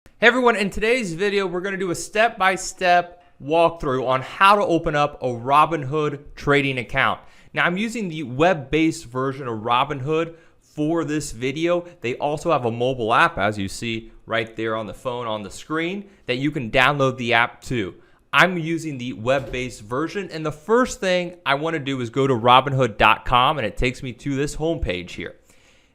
Hey everyone, in today's video, we're going to do a step-by-step walkthrough on how to open up a Robinhood trading account. Now, I'm using the web-based version of Robinhood for this video. They also have a mobile app, as you see right there on the phone on the screen, that you can download the app too. I'm using the web-based version, and the first thing I want to do is go to Robinhood.com, and it takes me to this homepage here.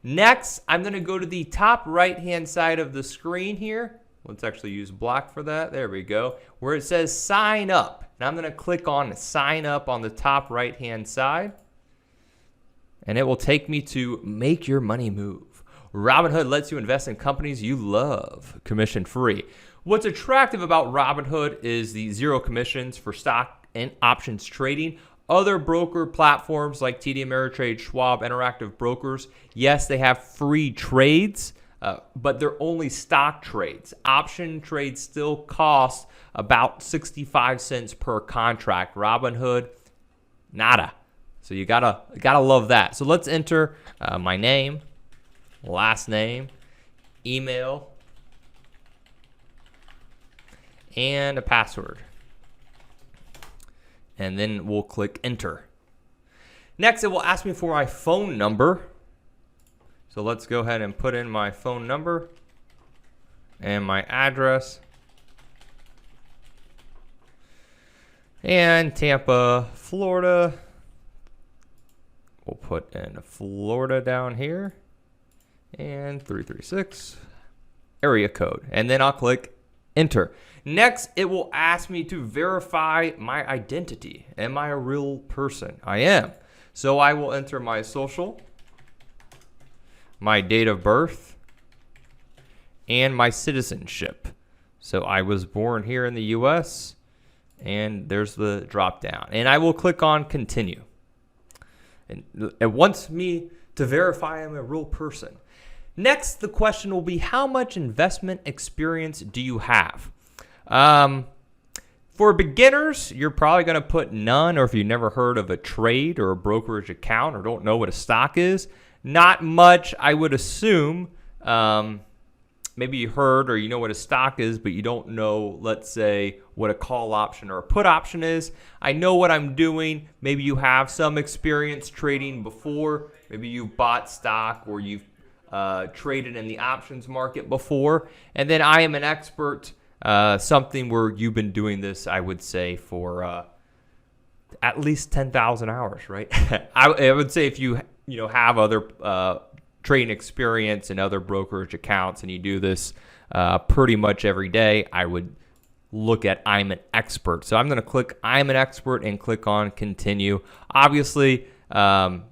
Next, I'm going to go to the top right-hand side of the screen here. Let's actually use black for that. There we go. Where it says sign up. And I'm going to click on sign up on the top right-hand side. And it will take me to make your money move. Robinhood lets you invest in companies you love, commission free. What's attractive about Robinhood is the zero commissions for stock and options trading. Other broker platforms like TD Ameritrade, Schwab, Interactive Brokers, yes, they have free trades, but they're only stock trades. Option trades still cost about 65 cents per contract. Robinhood, nada. So you gotta love that. So let's enter my name, last name, email, and a password. And then we'll click enter. Next, it will ask me for my phone number. So let's go ahead and put in my phone number and my address. And Tampa, Florida. We'll put in Florida down here. And 336 area code. And then I'll click enter. Next, it will ask me to verify my identity. Am I a real person? I am. So I will enter my social, my date of birth, and my citizenship. So I was born here in the US, and there's the drop down. And I will click on continue. And it wants me to verify I'm a real person. Next, the question will be, how much investment experience do you have? For beginners, you're probably going to put none, or if you've never heard of a trade or a brokerage account or don't know what a stock is, not much, I would assume. Maybe you heard or you know what a stock is, but you don't know, let's say, what a call option or a put option is. I know what I'm doing. Maybe you have some experience trading before. Maybe you've bought stock or you've traded in the options market before. And then I am an expert. Something where you've been doing this, I would say, for at least 10,000 hours, right? I would say if you have other trading experience and other brokerage accounts and you do this pretty much every day, I would look at I'm an expert. So I'm going to click I'm an expert and click on continue. Obviously, I'm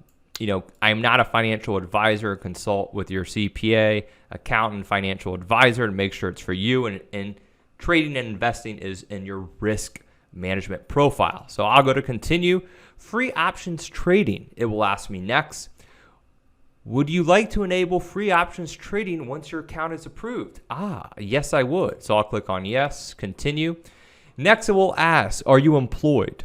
not a financial advisor. Consult with your CPA, accountant, financial advisor to make sure it's for you, and trading and investing is in your risk management profile. So I'll go to continue. Free options trading. It will ask me next, would you like to enable free options trading once your account is approved? Yes, I would. So I'll click on yes, continue. Next, it will ask, are you employed?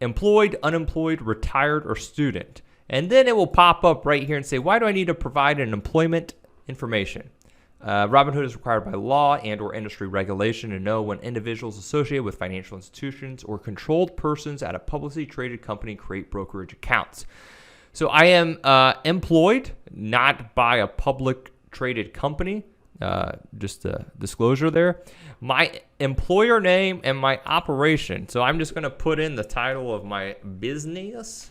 Employed, unemployed, retired, or student? And then it will pop up right here and say, why do I need to provide an employment information? Robinhood is required by law and or industry regulation to know when individuals associated with financial institutions or controlled persons at a publicly traded company create brokerage accounts. So I am employed, not by a public traded company. Just a disclosure there. My employer name and my operation. So I'm just going to put in the title of my business.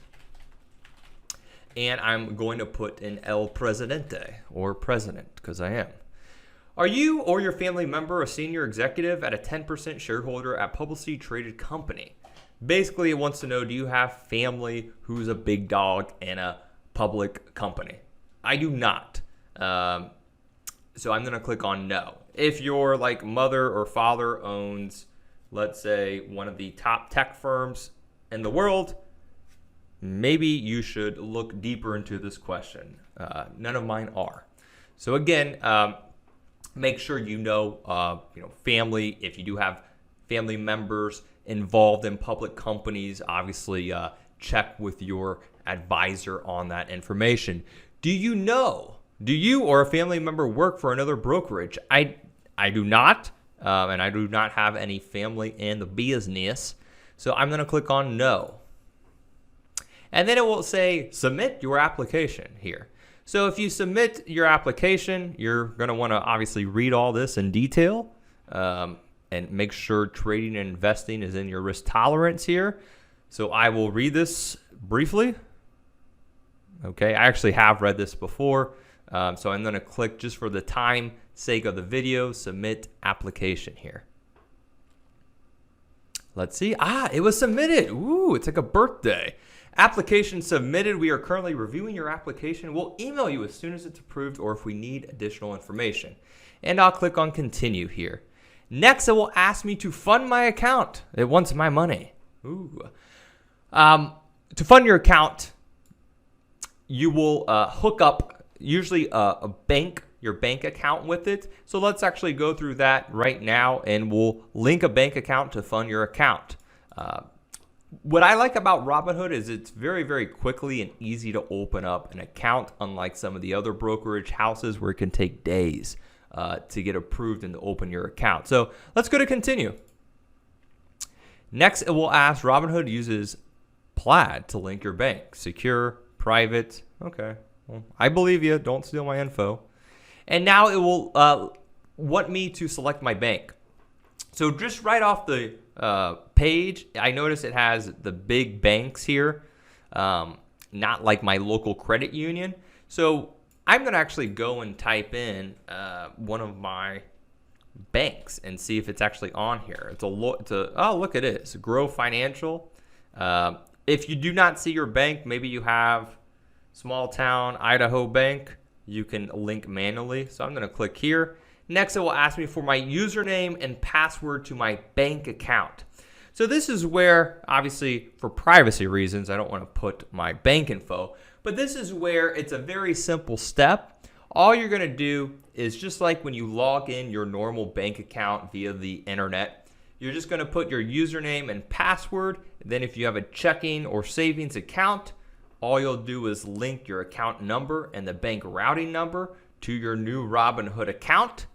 And I'm going to put in El Presidente, or president, because I am. Are you or your family member a senior executive at a 10% shareholder at publicly traded company? Basically, it wants to know, do you have family who's a big dog in a public company? I do not. So I'm going to click on no. If your mother or father owns, let's say, one of the top tech firms in the world, maybe you should look deeper into this question. None of mine are. So again, make sure you know family. If you do have family members involved in public companies, obviously check with your advisor on that information. Do you or a family member work for another brokerage? I I do not, and I do not have any family in the business. So I'm going to click on no. And then it will say submit your application here. So if you submit your application, you're going to want to obviously read all this in detail and make sure trading and investing is in your risk tolerance here. So I will read this briefly. Okay, I actually have read this before. So I'm going to click, just for the time sake of the video, submit application here. Let's see. It was submitted. Ooh, it's like a birthday. Application submitted. We are currently reviewing your application. We'll email you as soon as it's approved or if we need additional information. And I'll click on continue here. Next, it will ask me to fund my account. It wants my money. Ooh. To fund your account, you will hook up usually your bank account with it. So let's actually go through that right now, and we'll link a bank account to fund your account. What I like about Robinhood is it's very, very quickly and easy to open up an account, unlike some of the other brokerage houses where it can take days to get approved and to open your account. So let's go to continue. Next, it will ask Robinhood uses Plaid to link your bank. Secure, private. Okay, well, I believe you. Don't steal my info. And now it will want me to select my bank. So just right off the page, I notice it has the big banks here, not like my local credit union. So I'm going to actually go and type in one of my banks and see if it's actually on here. Oh, look at it. It's Grow Financial. If you do not see your bank, maybe you have Small Town Idaho Bank, you can link manually. So I'm going to click here. Next, it will ask me for my username and password to my bank account. So this is where, obviously, for privacy reasons, I don't want to put my bank info, but this is where it's a very simple step. All you're going to do is just like when you log in your normal bank account via the internet, you're just going to put your username and password. Then if you have a checking or savings account, all you'll do is link your account number and the bank routing number to your new Robinhood account.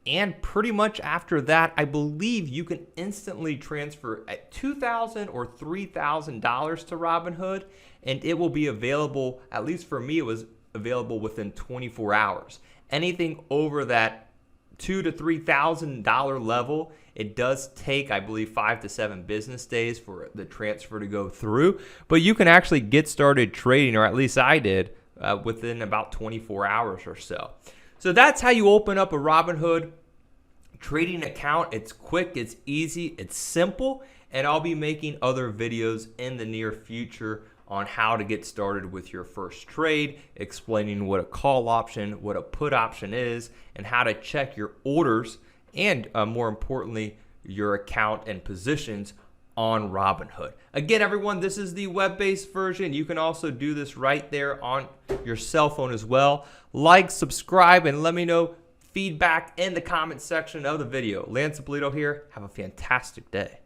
And pretty much after that, I believe you can instantly transfer at $2,000 or $3,000 to Robinhood, and it will be available, at least for me, it was available within 24 hours. Anything over that $2,000 to $3,000 level, it does take, I believe, 5 to 7 business days for the transfer to go through. But you can actually get started trading, or at least I did, within about 24 hours or so. So that's how you open up a Robinhood trading account. It's quick, it's easy, it's simple, and I'll be making other videos in the near future on how to get started with your first trade, explaining what a call option, what a put option is, and how to check your orders, and more importantly, your account and positions on Robinhood. Again, everyone, this is the web-based version. You can also do this right there on your cell phone as well. Like, subscribe, and let me know feedback in the comment section of the video. Lance Polito here. Have a fantastic day.